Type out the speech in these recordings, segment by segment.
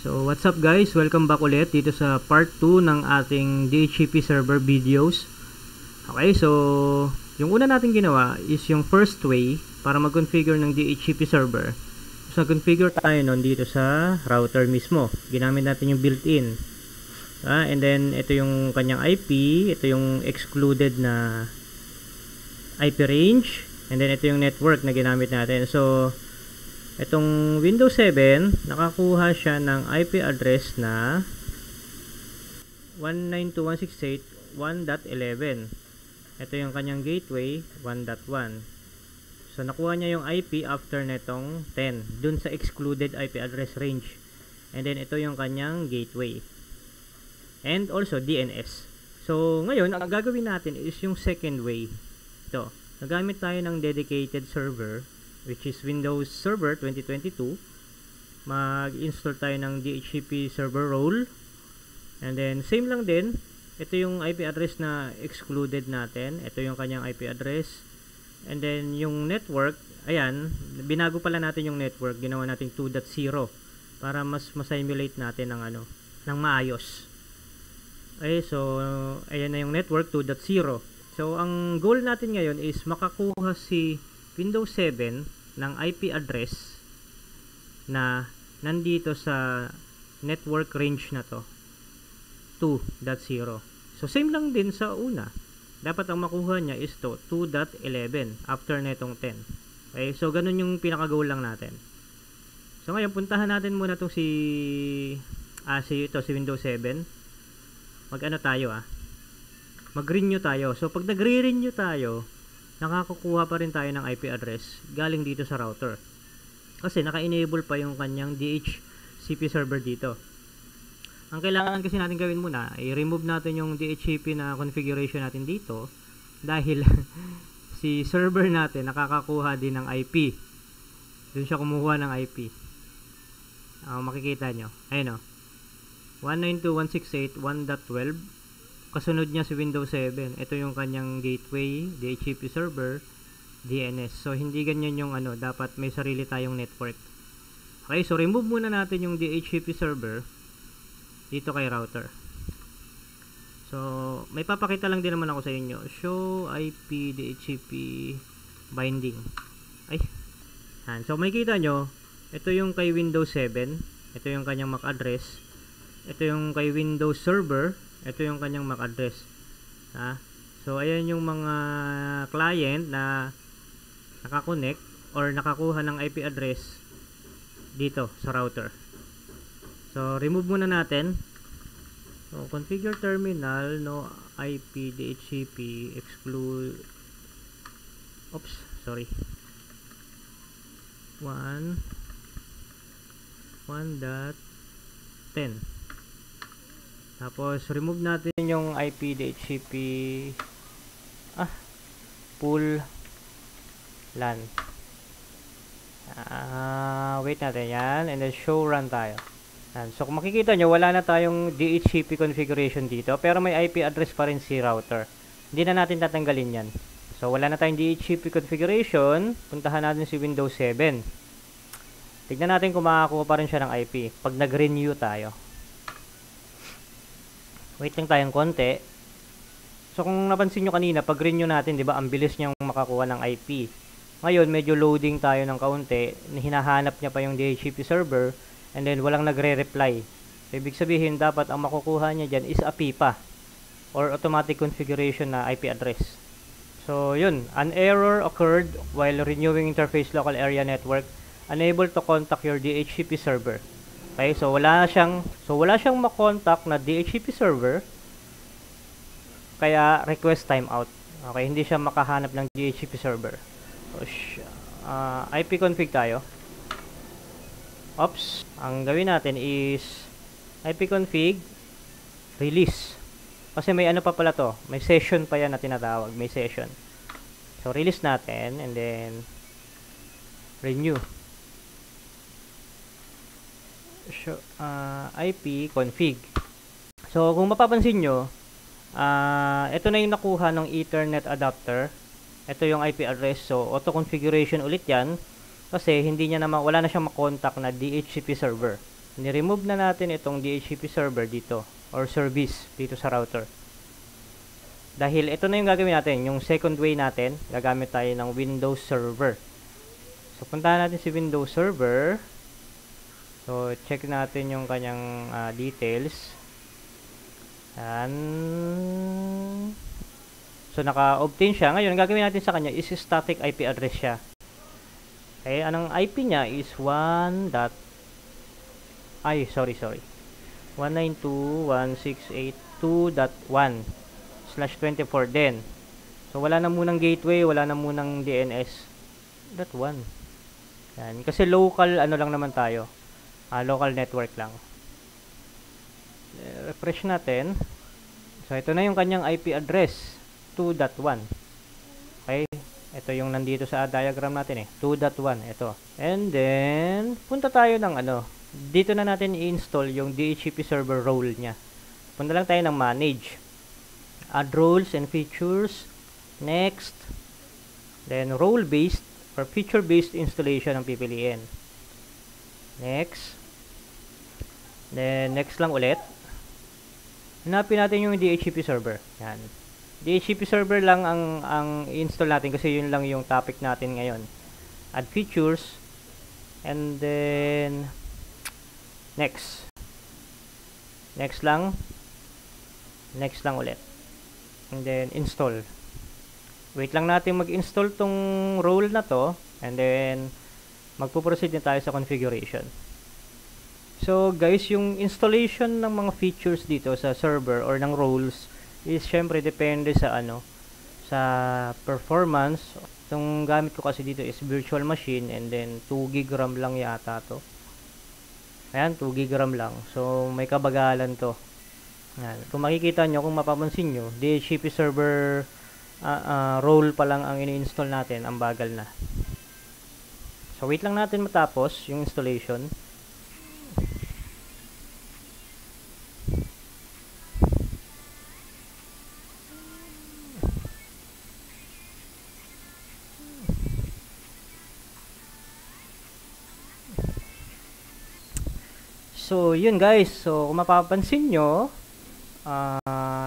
So what's up guys, welcome back ulit dito sa part 2 ng ating DHCP server videos. Okay, so yung una natin ginawa is yung first way para mag-configure ng DHCP server. So nag-configure tayo nun dito sa router mismo. Ginamit natin yung built-in. And then ito yung kanyang IP, ito yung excluded na IP range, and then ito yung network na ginamit natin. So itong Windows 7, nakakuha siya ng IP address na 192.168.1.11. Ito yung kanyang gateway, 1.1. So, nakuha niya yung IP after netong 10, dun sa excluded IP address range. And then, ito yung kanyang gateway. And also, DNS. So, ngayon, ang gagawin natin is yung second way. Ito, nagamit tayo ng dedicated server, which is Windows Server 2022. Mag-install tayo ng DHCP server role. And then, same lang din. Ito yung IP address na excluded natin. Ito yung kanyang IP address. And then, yung network, ayan, binago pala natin yung network. Ginawa natin 2.0 para mas ma-simulate natin ng maayos. Okay, so, ayan na yung network 2.0. So, ang goal natin ngayon is makakuha si Windows 7 ng IP address na nandito sa network range na to, 2.0. So same lang din sa una. Dapat ang makuha niya is to 2.11 after netong 10. Okay, so ganun yung pinaka-goal lang natin. So ngayon puntahan natin muna tong si Windows 7. Mag-ano tayo mag-renew tayo. So pag nagre-renew tayo, nakakukuha pa rin tayo ng IP address galing dito sa router. Kasi naka-enable pa yung kanyang DHCP server dito. Ang kailangan kasi natin gawin muna, i-remove natin yung DHCP na configuration natin dito dahil si server natin nakakakuha din ng IP. Doon siya kumuha ng IP. Makikita nyo. Ayun 192.168.1.12. Kasunod niya si Windows 7. Ito yung kanyang gateway, DHCP server, DNS. So, hindi ganyan yung dapat may sarili tayong network. Okay, so remove muna natin yung DHCP server dito kay router. So, may papakita lang din naman ako sa inyo. Show IP DHCP binding. So, makikita nyo, ito yung kay Windows 7. Ito yung kanyang MAC address. Ito yung kay Windows Server. Ito yung kanyang MAC address. So, ayan yung mga client na nakakonect or nakakuha ng IP address dito sa router. So, remove muna natin. So, configure terminal, no IP DHCP, exclude. Oops, sorry. 1.10. Tapos, remove natin yung IP DHCP pool LAN. Wait natin yan. And then, show run tayo. So, kung makikita nyo, wala na tayong DHCP configuration dito. Pero may IP address pa rin si router. Hindi na natin tatanggalin yan. So, wala na tayong DHCP configuration. Puntahan natin si Windows 7. Tignan natin kung makakuha pa rin siya ng IP pag nag-renew tayo. Wait lang tayong konti. So, kung napansin nyo kanina, pag renew natin, di ba, ang bilis niyang makakuha ng IP. Ngayon, medyo loading tayo ng kaunti. Hinahanap niya pa yung DHCP server, and then walang nagre-reply. So, ibig sabihin, dapat ang makukuha niya dyan is APIPA, or automatic configuration na IP address. So, yun. An error occurred while renewing interface local area network, unable to contact your DHCP server. Okay, so wala siyang makontak na DHCP server, kaya request timeout. Okay, hindi siya makahanap ng DHCP server. So, IP config tayo. Oops, ang gawin natin is IP config release. Kasi may pa pala to, may session pa yan na tinatawag, may session. So release natin and then renew. IP config. So, kung mapapansin nyo, ito na yung nakuha ng Ethernet adapter. Ito yung IP address. So, auto configuration ulit yan. Kasi, wala na siyang makontak na DHCP server. ni-remove na natin itong DHCP server dito or service dito sa router. Dahil ito na yung gagawin natin, yung second way natin, gagamit tayo ng Windows Server. So, puntahan natin si Windows Server. So, check natin yung kanyang details. So, naka-obtain siya. Ngayon, ang gagawin natin sa kanya is static IP address siya. Okay, anong IP niya is 192.168.2.1/24 din. So, wala na munang gateway, wala na munang DNS.1. Yan. Kasi local, ano lang naman tayo. Local network lang. Refresh natin. So, ito na yung kanyang IP address. 2.1. Okay. Ito yung nandito sa diagram natin eh. 2.1. Ito. And then, punta tayo ng dito na natin i-install yung DHCP server role niya. Punta lang tayo ng manage. Add roles and features. Next. Then, role-based or feature-based installation ang pipiliin. Next. Then, next lang ulit. Hanapin natin yung DHCP server. Yan. DHCP server lang ang i-install natin kasi yun lang yung topic natin ngayon. Add features. And then, next. Next lang. Next lang ulit. And then, install. Wait lang natin mag-install tong role na to. And then, magpo-proceed na tayo sa configuration. So, guys, yung installation ng mga features dito sa server or ng roles is syempre depende sa sa performance. Itong gamit ko kasi dito is virtual machine and then 2 GB RAM lang yata to. Ayan, 2 GB RAM lang. So, may kabagalan to. Ayan. Kung makikita nyo, kung mapapansin nyo, DHCP server role pa lang ang ini-install natin, ang bagal na. So, wait lang natin matapos yung installation. So, yun guys. So, kung mapapansin nyo,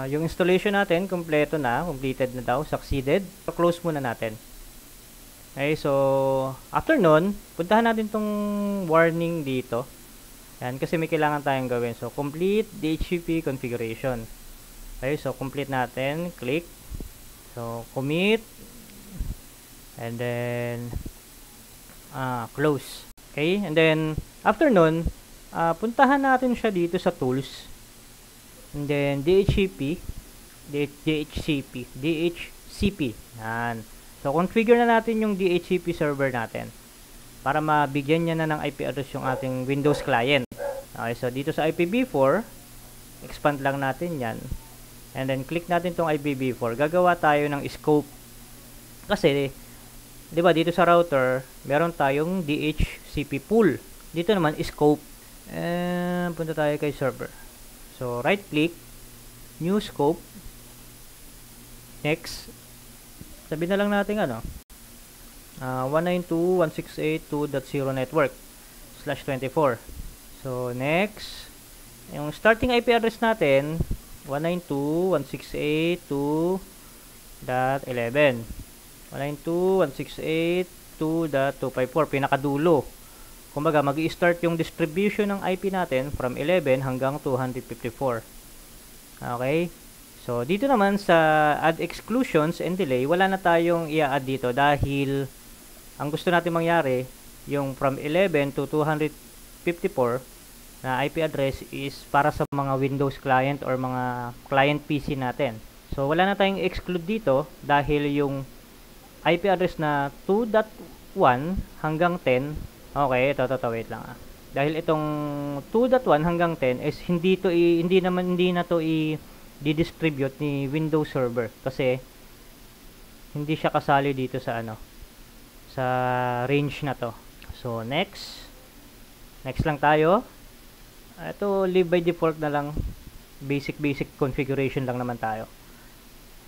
yung installation natin, completed na daw, succeeded. So, close muna natin. Okay, so, after nun, puntahan natin tong warning dito. Yan, kasi may kailangan tayong gawin. So, complete DHCP configuration. Okay, so, complete natin. Click. So, commit. And then, close. Okay, and then, after nun, puntahan natin siya dito sa tools. And then, DHCP. Yan. So, configure na natin yung DHCP server natin para mabigyan niya na ng IP address yung ating Windows client. Okay, so dito sa IPv4, expand lang natin yan. And then, click natin tong IPv4. Gagawa tayo ng scope. Kasi, di ba, dito sa router, meron tayong DHCP pool. Dito naman, scope. And, punta tayo kay server. So, right-click, new scope. Next. Sabi na lang natin 192.168.2.0 network /24. So, next. Yung starting IP address natin, 192.168.2.11. 192.168.2.254. Pinakadulo. Kumbaga, mag-i-start yung distribution ng IP natin from 11 hanggang 254. Okay? So, dito naman sa add exclusions and delay, wala na tayong i-add dito dahil ang gusto natin mangyari, yung from 11 to 254 na IP address is para sa mga Windows client or mga client PC natin. So, wala na tayong exclude dito dahil yung IP address na 2.1 hanggang 10, okay, ito, wait lang Dahil itong 2.1 hanggang 10 is hindi na to di-distribute ni Windows Server kasi hindi siya kasali dito sa sa range na to. So, next lang tayo. Ito, leave by default na lang. Basic configuration lang naman tayo.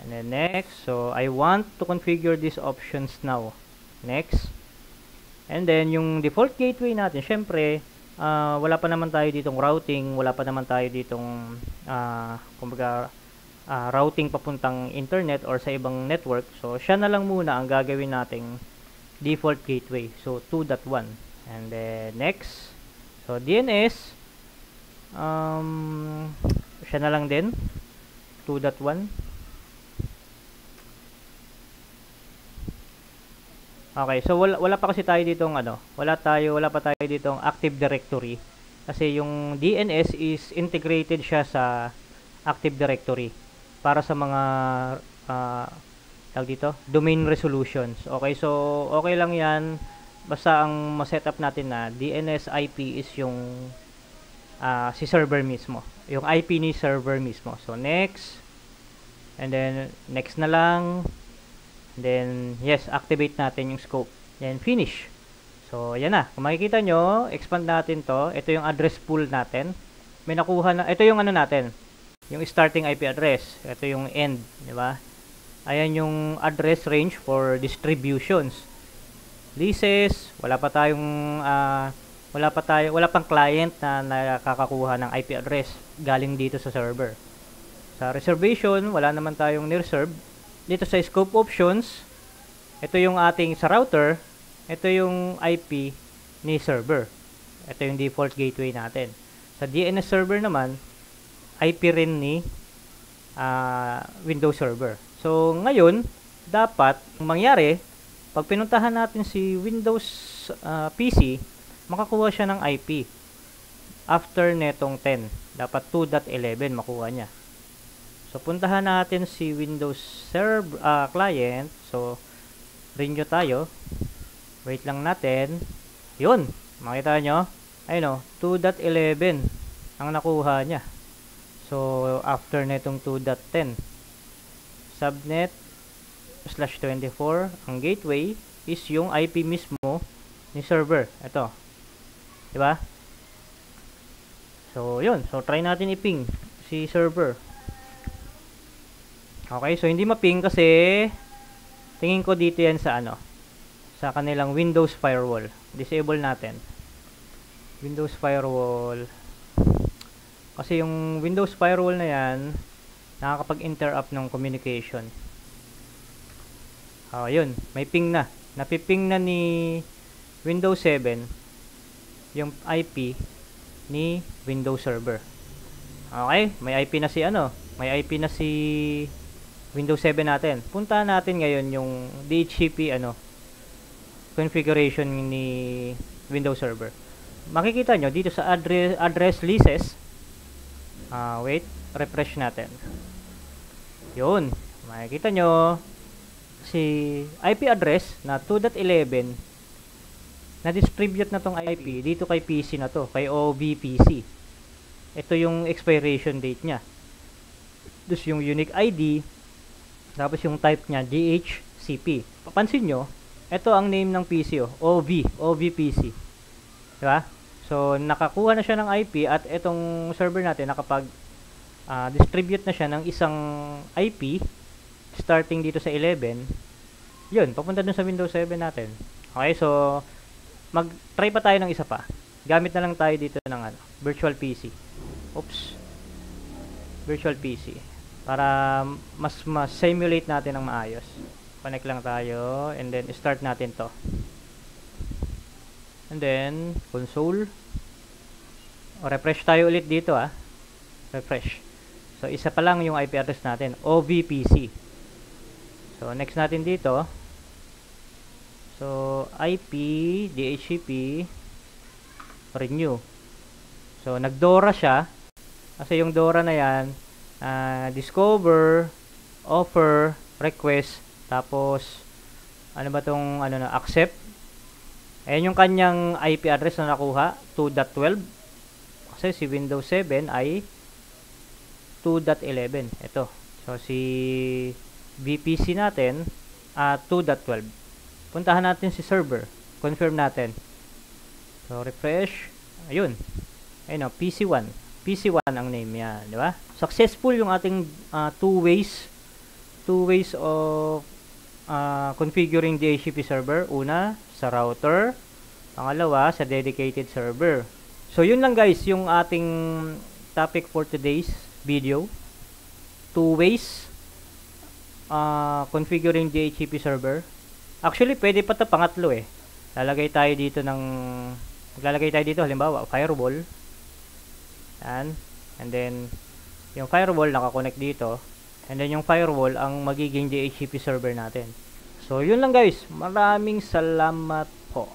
And then next, so I want to configure these options now. Next. And then, yung default gateway natin, syempre, wala pa naman tayo ditong routing, wala pa naman tayo ditong kumbaga routing papuntang internet or sa ibang network. So siya na lang muna ang gagawin nating default gateway. So 2.1. And then next, so DNS, siya na lang din 2.1. Okay, so wala pa kasi tayo ditong wala pa tayo ditong Active Directory kasi yung DNS is integrated siya sa Active Directory para sa mga tawag dito, domain resolutions. Okay, so okay lang 'yan basta ang ma-setup natin na DNS IP is yung si server mismo, yung IP ni server mismo. So next, and then next na lang. Then, yes, activate natin yung scope. Then, finish. So, yan na. Kung makikita nyo, expand natin to. Ito yung address pool natin. May nakuha na. Ito yung natin. Yung starting IP address. Ito yung end. Diba? Ayan yung address range for distributions. Leases. Wala pang client na nakakakuha ng IP address galing dito sa server. Sa reservation, wala naman tayong nireserve. Dito sa scope options, ito yung ating sa router, ito yung IP ni server. Ito yung default gateway natin. Sa DNS server naman, IP rin ni Windows server. So, ngayon, dapat mangyari, pag pinuntahan natin si Windows PC, makakuha siya ng IP. After netong 10, dapat 2.11 makuha niya. So, puntahan natin si Windows Server client. So, renew tayo. Wait lang natin. Yun. Makita nyo? Ayun o. 2.11 ang nakuha niya. So, after netong 2.10. Subnet /24. Ang gateway is yung IP mismo ni server. Ito. Diba? So, yun. So, try natin i-ping si server. Okay, so hindi ma-ping kasi tingin ko dito yan sa sa kanilang Windows Firewall. Disable natin. Windows Firewall. Kasi yung Windows Firewall na yan, nakakapag-interrupt ng communication. Yun, may ping na. Napiping na ni Windows 7 yung IP ni Windows Server. Okay, may IP na si may IP na si Windows 7 natin. Puntahan natin ngayon yung DHCP configuration ni Windows Server. Makikita nyo dito sa address leases. Wait, refresh natin. Yun, makikita nyo si IP address na 2.11 na distribute na tong IP dito kay PC na to, kay OVPC. Ito yung expiration date nya. Tapos yung unique ID. Tapos yung type niya, DHCP. Papansin nyo, ito ang name ng PC, OVPC. Diba? So, nakakuha na siya ng IP at itong server natin nakapag-distribute na siya ng isang IP starting dito sa 11. Yun, papunta dun sa Windows 7 natin. Okay, so, mag-try pa tayo ng isa pa. Gamit na lang tayo dito ng virtual PC. Oops. Virtual PC. Para mas simulate natin ng maayos. Connect lang tayo and then start natin to. And then console. Refresh tayo ulit dito Refresh. So isa pa lang yung IP address natin, OVPC. So next natin dito. So IP DHCP renew. So nag-DORA siya kasi yung DORA na yan discover, offer, request, tapos ano ba tong accept. Ayan yung kanyang IP address na nakuha, 2.12. Kasi si Windows 7 ay 2.11. Ito. So si VPC natin 2.12. Puntahan natin si server. Confirm natin. So refresh. Ayun. Ayun PC1. PC1 ang name niya, di ba? Successful yung ating two ways of configuring DHCP server. Una, sa router. Pangalawa, sa dedicated server. So yun lang guys yung ating topic for today's video. 2 ways configuring DHCP server. Actually pwede pa 'to pangatlo eh. Maglalagay tayo dito halimbawa firewall. Yan. And then yung firewall naka-connect dito. And then yung firewall ang magiging DHCP server natin. So yun lang guys. Maraming salamat po.